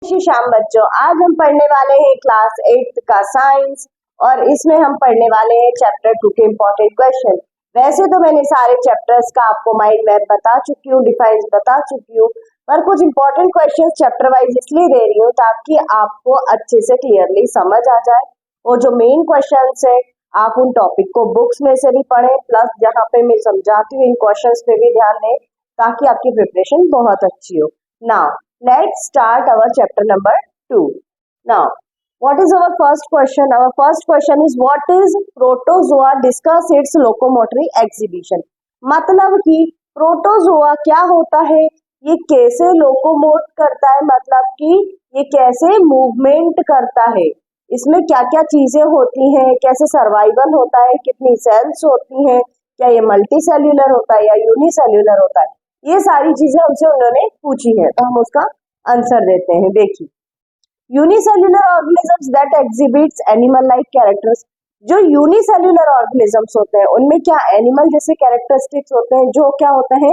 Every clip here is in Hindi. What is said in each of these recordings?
श्री श्याम बच्चों, आज हम पढ़ने वाले हैं क्लास 8 का साइंस और इसमें हम पढ़ने वाले हैं चैप्टर 2 के इम्पोर्टेंट क्वेश्चन। वैसे तो मैंने सारे चैप्टर्स का आपको माइंड मैप बता चुकी हूँ, डिफाइंस बता चुकी हूँ, पर कुछ इंपॉर्टेंट क्वेश्चंस चैप्टर वाइज इसलिए दे रही हूँ ताकि आपको अच्छे से क्लियरली समझ आ जाए। और जो मेन क्वेश्चंस है आप उन टॉपिक को बुक्स में से भी पढ़ें, प्लस जहाँ पे मैं समझाती हूँ इन क्वेश्चंस पे भी ध्यान दें ताकि आपकी प्रिपरेशन बहुत अच्छी हो। Now let's start our chapter number 2. Now, what is our first question? Our first question is what is protozoa? Discuss its locomotory exhibition. मतलब कि प्रोटोजोआ क्या होता है, ये कैसे लोकोमोट करता है, मतलब कि ये कैसे मूवमेंट करता है, इसमें क्या क्या चीजें होती हैं, कैसे सर्वाइवल होता है, कितनी सेल्स होती हैं, क्या ये मल्टी सेल्यूलर होता है या यूनिसेल्यूलर होता है, ये सारी चीजें हमसे उन्होंने पूछी है तो हम उसका आंसर देते हैं। देखिए, unicellular organisms that exhibits animal like characters. जो यूनिसेल्यूलर ऑर्गेनिजम्स होते हैं उनमें क्या एनिमल जैसे कैरेक्टरिस्टिक्स होते हैं, जो क्या होते हैं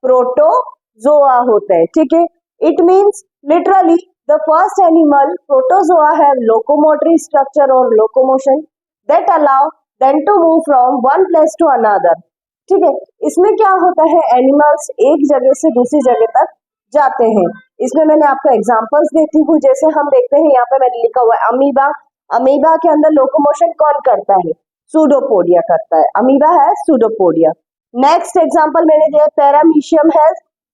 प्रोटोजोआ होते हैं। ठीक है, it means literally the first animal protozoa have locomotory structure और locomotion that allow them to move from one place to another. ठीक है, इसमें क्या होता है, एनिमल्स एक जगह से दूसरी जगह तक जाते हैं। इसमें मैंने आपको एग्जांपल्स देती हूँ, जैसे हम देखते हैं यहाँ पे मैंने लिखा हुआ है अमीबा। अमीबा के अंदर लोकोमोशन कौन करता है, सूडोपोडिया करता है। अमीबा है सूडोपोडिया। नेक्स्ट एग्जांपल मैंने दिया पैरामीशियम है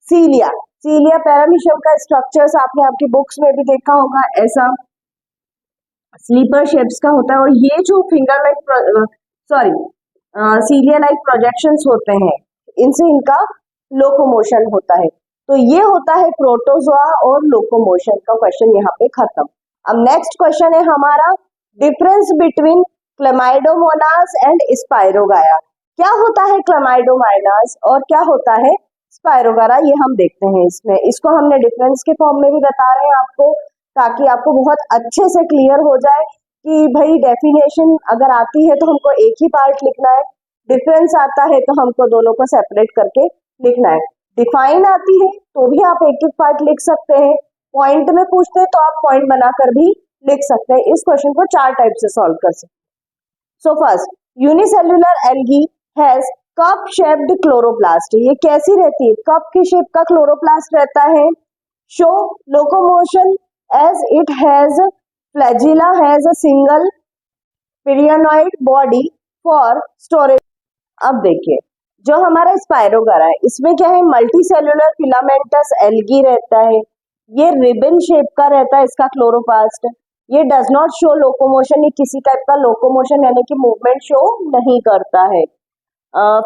सीलिया। सीलिया पैरामीशियम का स्ट्रक्चर्स आपने आपकी बुक्स में भी देखा होगा, ऐसा स्लीपर शेप्स का होता है और ये जो फिंगर लाइक सीलिया लाइक प्रोजेक्शंस होते हैं, इनसे इनका लोकोमोशन होता है। तो ये होता है प्रोटोजोआ और लोकोमोशन का क्वेश्चन यहाँ पे खत्म। अब नेक्स्ट क्वेश्चन है हमारा डिफरेंस बिटवीन क्लेमाइडोमोनास एंड स्पाइरोगाया। क्या होता है क्लेमाइडोमोनास और क्या होता है स्पाइरोगाया, ये हम देखते हैं। इसमें इसको हमने डिफरेंस के फॉर्म में भी बता रहे हैं आपको, ताकि आपको बहुत अच्छे से क्लियर हो जाए कि भाई डेफिनेशन अगर आती है तो हमको एक ही पार्ट लिखना है, डिफरेंस आता है तो हमको दोनों को सेपरेट करके लिखना है। डिफाइन आती है तो भी आप एक एक पार्ट लिख सकते हैं, पॉइंट में पूछते हैं तो आप पॉइंट बनाकर भी लिख सकते हैं। इस क्वेश्चन को 4 टाइप से सॉल्व कर सकते हैं। So first, unicellular algae has cup shaped chloroplast. ये कैसी रहती है, कप की शेप का क्लोरोप्लास्ट रहता है। Show locomotion as it has flagella has a single pyrenoid body for storage. अब देखिए, जो हमारा स्पाइरोगाया है इसमें क्या है, मल्टी सेल्यूलर फिलामेंटस एल्गी रहता है। ये रिबन शेप का रहता है इसका क्लोरोप्लास्ट। ये डज नॉट शो लोकोमोशन, ये किसी टाइप का लोकोमोशन यानी कि मूवमेंट शो नहीं करता है।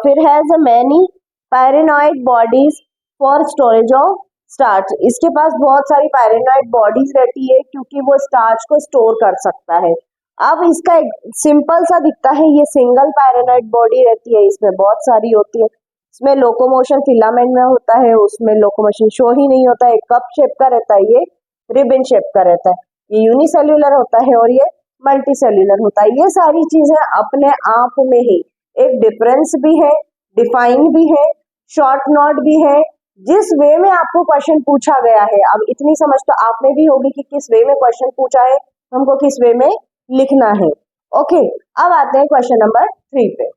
फिर has many pyrenoid bodies for storage of starch. इसके पास बहुत सारी पायरेनॉइड बॉडीज रहती है क्योंकि वो स्टार्च को स्टोर कर सकता है। अब इसका एक सिंपल सा दिखता है, ये सिंगल पायरेनॉइड बॉडी रहती है, इसमें बहुत सारी होती है। इसमें लोकोमोशन फिलामेंट में होता है, उसमें लोकोमोशन शो ही नहीं होता है। कप शेप का रहता है, ये रिबन शेप का रहता है। ये यूनिसेल्यूलर होता है और ये मल्टी सेल्यूलर होता है। ये सारी चीजें अपने आप में ही एक डिफरेंस भी है, डिफाइन भी है, शॉर्ट नोट भी है। जिस वे में आपको क्वेश्चन पूछा गया है, अब इतनी समझ तो आप में भी होगी कि किस वे में क्वेश्चन पूछा है, हमको किस वे में लिखना है। ओके, अब आते हैं क्वेश्चन नंबर 3 पे।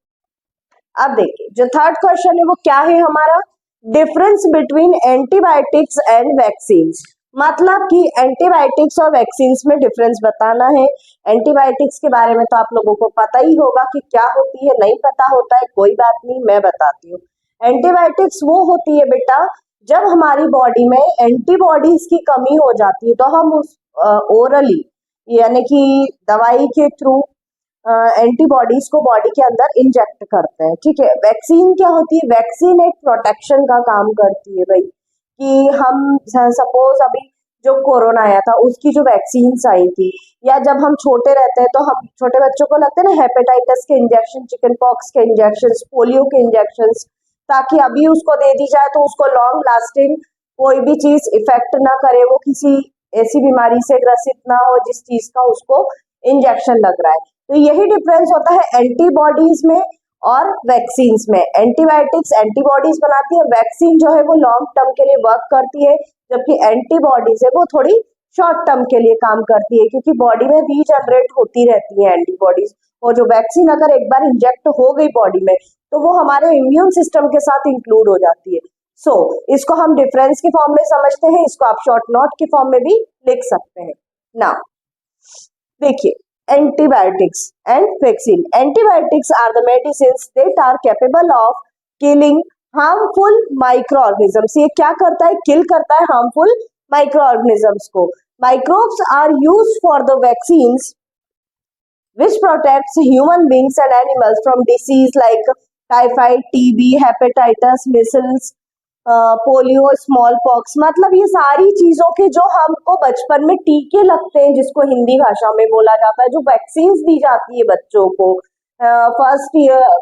अब देखिए, जो थर्ड क्वेश्चन है वो क्या है हमारा, difference between antibiotics and vaccine. मतलब कि एंटीबायोटिक्स और वैक्सीन में डिफरेंस बताना है। एंटीबायोटिक्स के बारे में तो आप लोगों को पता ही होगा कि क्या होती है, नहीं पता होता है कोई बात नहीं, मैं बताती हूँ। एंटीबायोटिक्स वो होती है बेटा जब हमारी बॉडी में एंटीबॉडीज की कमी हो जाती है तो हम उस ओरली यानी कि दवाई के थ्रू एंटीबॉडीज को बॉडी के अंदर इंजेक्ट करते हैं। ठीक है, वैक्सीन क्या होती है, वैक्सीन एक प्रोटेक्शन का काम करती है भाई, कि हम सपोज अभी जो कोरोना आया था उसकी जो वैक्सीन आई थी, या जब हम छोटे रहते हैं तो हम छोटे बच्चों को लगते हैं ना हेपेटाइटिस के इंजेक्शन, चिकन पॉक्स के इंजेक्शन, पोलियो के इंजेक्शन, ताकि अभी उसको दे दी जाए तो उसको लॉन्ग लास्टिंग कोई भी चीज इफेक्ट ना करे, वो किसी ऐसी बीमारी से ग्रसित ना हो जिस चीज का उसको इंजेक्शन लग रहा है। तो यही डिफरेंस होता है एंटीबॉडीज में और वैक्सीन में। एंटीबायोटिक्स एंटीबॉडीज बनाती है, वैक्सीन जो है वो लॉन्ग टर्म के लिए वर्क करती है, जबकि एंटीबॉडीज है वो थोड़ी शॉर्ट टर्म के लिए काम करती है, क्योंकि बॉडी में रीजनरेट होती रहती है एंटीबॉडीज, और जो वैक्सीन अगर एक बार इंजेक्ट हो गई बॉडी में तो वो हमारे इम्यून सिस्टम के साथ इंक्लूड हो जाती है। सो इसको हम डिफरेंस के फॉर्म में समझते हैं, इसको आप शॉर्ट नोट के फॉर्म में भी लिख सकते हैं। नाउ देखिए, antibiotics and vaccine. Antibiotics are the medicines that are capable of killing harmful microorganisms. ये क्या करता है? किल करता है हार्मफुल माइक्रो ऑर्गेनिजम्स को। Microbes are used for the vaccines which protects human beings and animals from disease like typhoid, TB, hepatitis, measles, polio, small pox. मतलब ये सारी चीजों के जो हमको बचपन में टीके लगते हैं, जिसको हिंदी भाषा में बोला जाता है, जो वैक्सीन दी जाती है बच्चों को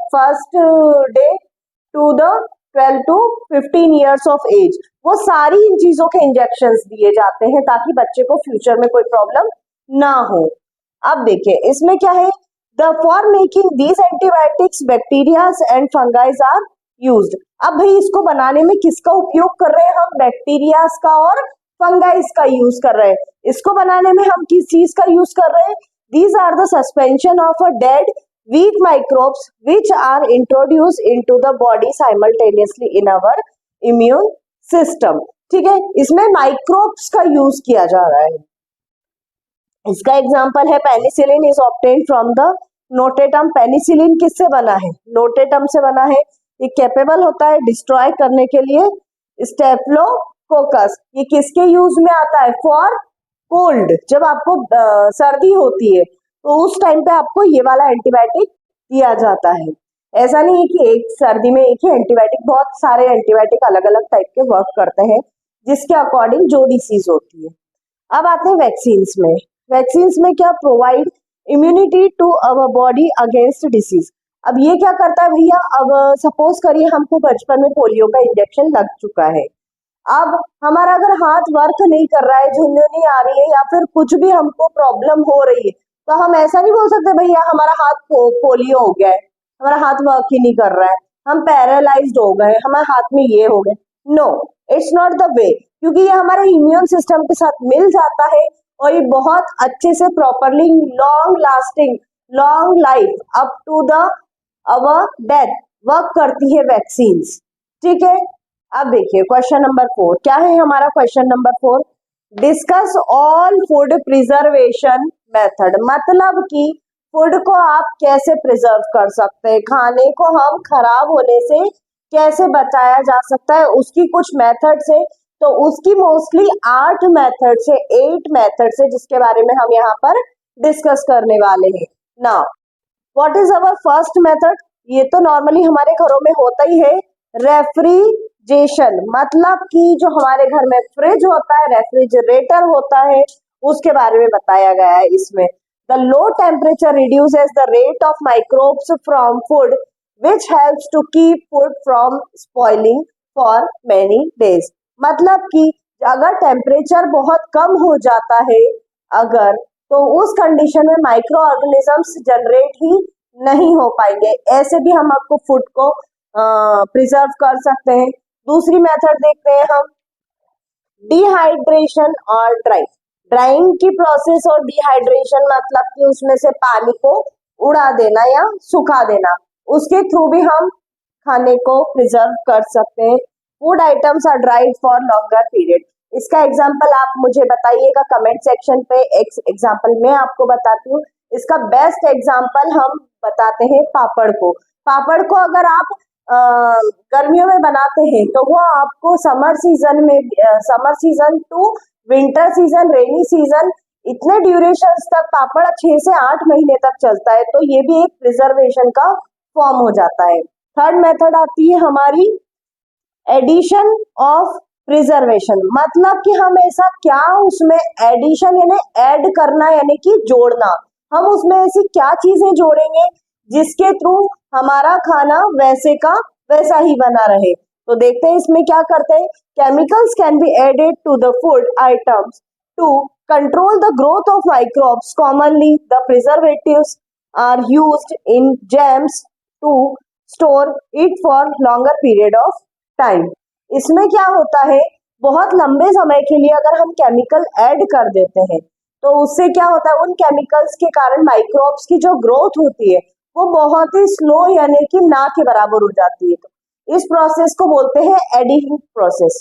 first day to the 12 to 15 years of age, वो सारी इन चीजों के इंजेक्शंस दिए जाते हैं ताकि बच्चे को फ्यूचर में कोई प्रॉब्लम ना हो। अब देखिए इसमें क्या है, the for making these antibiotics bacterias and fungi are used. अब भाई इसको बनाने में किसका उपयोग कर रहे हैं हम? बैक्टीरियाज का और फंगाइज का यूज कर रहे हैं। इसको बनाने में हम किस चीज का यूज कर रहे हैं? These are the suspension of a dead weak microbes which are introduce into the body simultaneously in our immune system. ठीक है, इसमें माइक्रोब्स का यूज किया जा रहा है। इसका एग्जांपल है penicillin is obtained from the notatum. Penicillin किससे बना है? नोटेटम से बना है। ये कैपेबल होता है डिस्ट्रॉय करने के लिए स्टेफिलोकोकस। ये किसके यूज में आता है? For cold. जब आपको सर्दी होती है तो उस टाइम पे आपको ये वाला एंटीबायोटिक दिया जाता है। ऐसा नहीं है कि एक सर्दी में एक ही एंटीबायोटिक, बहुत सारे एंटीबायोटिक अलग अलग टाइप के वर्क करते हैं जिसके अकॉर्डिंग जो डिसीज होती है। अब आते हैं वैक्सीन्स में। वैक्सीन्स में क्या? Provide immunity to our body against disease. अब ये क्या करता है भैया? अब सपोज करिए हमको बचपन में पोलियो का इंजेक्शन लग चुका है। अब हमारा अगर हाथ वर्क नहीं कर रहा है, झुनझुनी आ रही है या फिर कुछ भी हमको प्रॉब्लम हो रही है, तो हम ऐसा नहीं बोल सकते भैया हमारा हाथ पोलियो हो गया है, हमारा हाथ वर्क ही नहीं कर रहा है, हम पैरालाइज्ड हो गए, हमारे हाथ में ये हो गए। No, it's not the way, क्योंकि ये हमारे इम्यून सिस्टम के साथ मिल जाता है और ये बहुत अच्छे से properly long lasting, long life up to the our death work करती है वैक्सीन्स। ठीक है, अब देखिए क्वेश्चन नंबर 4 क्या है हमारा? Question number 4, discuss all food preservation method. मतलब कि फूड को आप कैसे प्रिजर्व कर सकते हैं, खाने को हम खराब होने से कैसे बचाया जा सकता है, उसकी कुछ मेथड्स है। तो उसकी मोस्टली 8 मेथड से 8 मेथड से जिसके बारे में हम यहाँ पर डिस्कस करने वाले हैं। Now what is our first method? ये तो नॉर्मली हमारे घरों में होता ही है, रेफ्रिजरेशन। मतलब कि जो हमारे घर में फ्रिज होता है, रेफ्रिजरेटर होता है, उसके बारे में बताया गया है इसमें। The low temperature reduces the rate of microbes from food which helps to keep food from spoiling for many days. मतलब कि अगर टेम्परेचर बहुत कम हो जाता है अगर, तो उस कंडीशन में माइक्रो ऑर्गेनिजम्स जनरेट ही नहीं हो पाएंगे। ऐसे भी हम आपको फूड को प्रिजर्व कर सकते हैं। दूसरी मेथड देखते हैं हम, डिहाइड्रेशन और ड्राइंग की प्रोसेस और डिहाइड्रेशन मतलब कि उसमें से पानी को उड़ा देना या सुखा देना, उसके थ्रू भी हम खाने को प्रिजर्व कर सकते हैं। Food items are dried for longer period. इसका एग्जांपल आप मुझे बताइएगा कमेंट सेक्शन पे। एग्जांपल मैं आपको बताती हूँ। इसका बेस्ट एग्जांपल हम बताते हैं पापड़ को। पापड़ को अगर आप गर्मियों में बनाते हैं तो वो आपको समर सीजन में, summer season two winter season, rainy season, इतने ड्यूरेशन तक पापड़ 6 से 8 महीने तक चलता है। तो ये भी एक प्रिजर्वेशन का फॉर्म हो जाता है। थर्ड मेथड आती है हमारी एडिशन ऑफ प्रिजर्वेशन। मतलब कि हम ऐसा क्या उसमें एडिशन यानी ऐड करना यानी कि जोड़ना, हम उसमें ऐसी क्या चीजें जोड़ेंगे जिसके थ्रू हमारा खाना वैसे का वैसा ही बना रहे। तो देखते हैं इसमें क्या करते हैं। Chemicals can be added to the food items to control the growth of microbes. Commonly the preservatives are used in jams to store it for longer period of time. इसमें क्या होता है बहुत लंबे समय के लिए अगर हम केमिकल ऐड कर देते हैं तो उससे क्या होता है, उन केमिकल्स के कारण माइक्रोब्स की जो ग्रोथ होती है वो बहुत ही स्लो यानी कि ना के बराबर हो जाती है। तो इस प्रोसेस को बोलते हैं एडिंग प्रोसेस।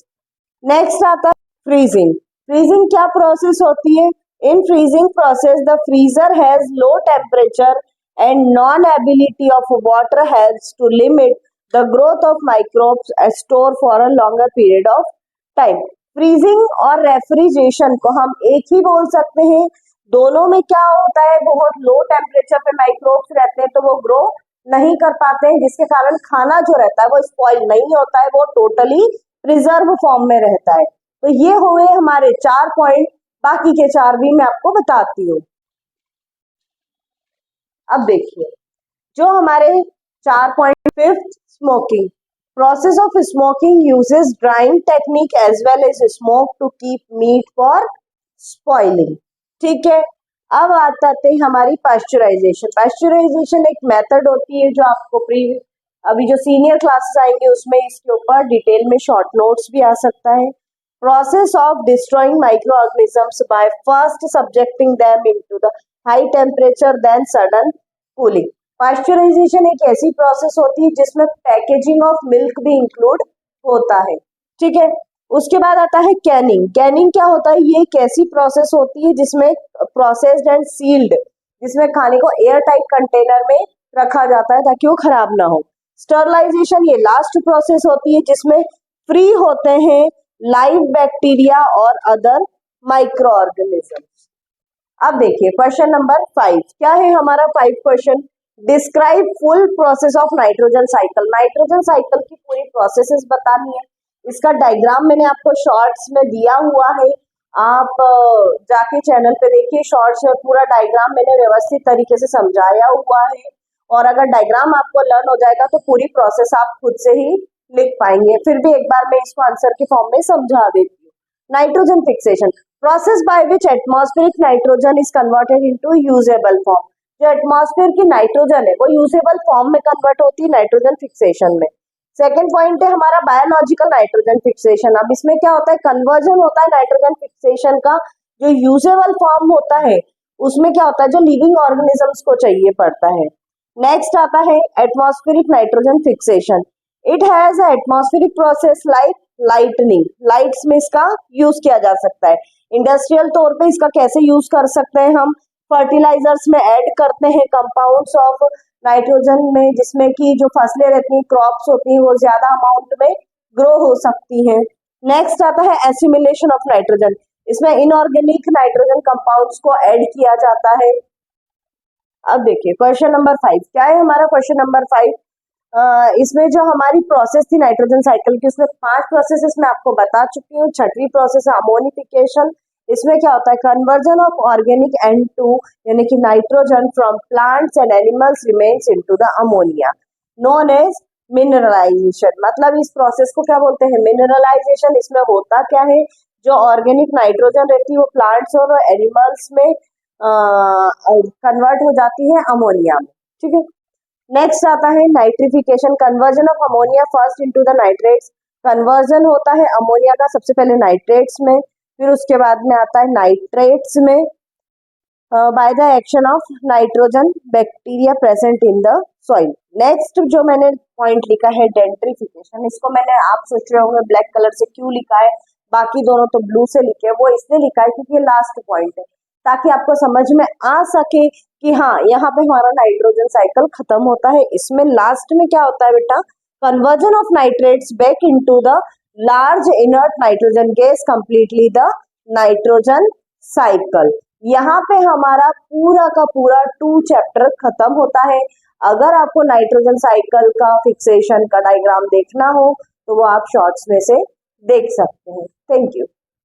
नेक्स्ट आता है फ्रीजिंग। फ्रीजिंग क्या प्रोसेस होती है? In freezing process the freezer has low temperature and non ability of water helps to limit the growth of microbes store for a longer period of time. Freezing और रेफ्रिजरेशन को हम एक ही बोल सकते हैं। दोनों में क्या होता है, बहुत लो टेम्परेचर पे माइक्रोब्स रहते हैं तो वो ग्रो नहीं कर पाते हैं, जिसके कारण खाना जो रहता है वो स्पॉइल नहीं होता है, वो टोटली प्रिजर्व फॉर्म में रहता है। तो ये हुए हमारे 4 पॉइंट, बाकी के 4 भी मैं आपको बताती हूँ। अब देखिए जो हमारे 4 point, fifth smoking. Process of smoking uses drying technique as well as smoke to keep meat for spoiling। ठीक है, अब आते हैं हमारी पास्चराइजेशन। पास्चराइजेशन एक मेथड होती है जो आपको अभी जो सीनियर क्लासेस आएंगे उसमें इसके ऊपर डिटेल में शॉर्ट नोट्स भी आ सकता है। Process of destroying micro organisms by first subjecting them into the high temperature then sudden cooling. Pasteurization एक ऐसी प्रोसेस होती है जिसमें पैकेजिंग ऑफ मिल्क भी इंक्लूड होता है। ठीक है, उसके बाद आता है कैनिंग। कैनिंग क्या होता है? ये एक ऐसी प्रोसेस होती है जिसमें प्रोसेस्ड एंड सील्ड, जिसमें खाने को एयर टाइट कंटेनर में रखा जाता है ताकि वो खराब ना हो। स्टरलाइजेशन ये लास्ट प्रोसेस होती है जिसमें फ्री होते हैं लाइव बैक्टीरिया और अदर माइक्रो ऑर्गेनिजम्स। अब देखिए क्वेश्चन नंबर 5 क्या है हमारा 5 question. Describe full process of nitrogen cycle. Nitrogen cycle की पूरी प्रोसेसेस बतानी है। इसका डायग्राम मैंने आपको शॉर्ट्स में दिया हुआ है, आप जाके चैनल पे देखिए, शॉर्ट्स में पूरा डायग्राम मैंने व्यवस्थित तरीके से समझाया हुआ है। और अगर डायग्राम आपको लर्न हो जाएगा तो पूरी प्रोसेस आप खुद से ही लिख पाएंगे। फिर भी एक बार मैं इसको आंसर के फॉर्म में समझा देती हूँ। Nitrogen fixation, process by which atmospheric nitrogen is converted into usable form. जो एटमॉस्फेयर की नाइट्रोजन है वो यूजेबल फॉर्म में कन्वर्ट होती है नाइट्रोजन फिक्सेशन में। सेकंड पॉइंट है हमारा बायोलॉजिकल नाइट्रोजन फिक्सेशन। अब इसमें क्या होता है, कन्वर्जन होता है नाइट्रोजन फिक्सेशन का। जो यूजेबल फॉर्म होता है उसमें क्या होता है, जो लिविंग ऑर्गेनिजम्स को चाहिए पड़ता है। नेक्स्ट आता है atmospheric nitrogen fixation. It has atmospheric process like lightning. Lights में इसका यूज किया जा सकता है। इंडस्ट्रियल तौर पे इसका कैसे यूज कर सकते हैं हम, फर्टिलाइजर्स में ऐड करते हैं कंपाउंड्स ऑफ नाइट्रोजन में, जिसमें कि जो फसलें रहती हैं, क्रॉप्स होती हैं, वो ज्यादा अमाउंट में ग्रो हो सकती हैं। नेक्स्ट आता है एसिमिलेशन ऑफ नाइट्रोजन। इसमें इनऑर्गेनिक नाइट्रोजन कंपाउंड्स को ऐड किया जाता है। अब देखिए क्वेश्चन नंबर 5 क्या है हमारा क्वेश्चन नंबर 5। इसमें जो हमारी प्रोसेस थी नाइट्रोजन साइकिल की, उसमें 5 प्रोसेसेस मैं आपको बता चुकी हूँ। छठवीं प्रोसेस है अमोनिफिकेशन। इसमें क्या होता है, कन्वर्जन ऑफ ऑर्गेनिक N2 यानी कि nitrogen from plants and animals remains into the ammonia, known as mineralization. मतलब इस प्रोसेस को क्या बोलते हैं, मिनरलाइजेशन। इसमें होता क्या है, जो ऑर्गेनिक नाइट्रोजन रहती है वो प्लांट्स और एनिमल्स में कन्वर्ट हो जाती है अमोनिया में। ठीक है, नेक्स्ट आता है nitrification, conversion of ammonia first into the nitrates. Conversion होता है अमोनिया का सबसे पहले नाइट्रेट्स में, फिर उसके बाद में आता है नाइट्रेट्स में by the action of nitrogen bacteria present in the soil. Next जो मैंने पॉइंट लिखा है डेंट्रिफिकेशन। इसको मैंने, आप सोच रहे होंगे ब्लैक कलर से क्यों लिखा है, बाकी दोनों तो ब्लू से लिखे हैं। वो इसलिए लिखा है क्योंकि ये लास्ट पॉइंट है, ताकि आपको समझ में आ सके कि हाँ यहाँ पे हमारा नाइट्रोजन साइकिल खत्म होता है। इसमें लास्ट में क्या होता है बेटा, conversion of nitrates back into the large inert nitrogen gas completely the nitrogen cycle. यहाँ पे हमारा पूरा का पूरा 2 चैप्टर खत्म होता है। अगर आपको नाइट्रोजन साइकिल का फिक्सेशन का डायग्राम देखना हो तो वो आप शॉर्ट्स में से देख सकते हैं। Thank you.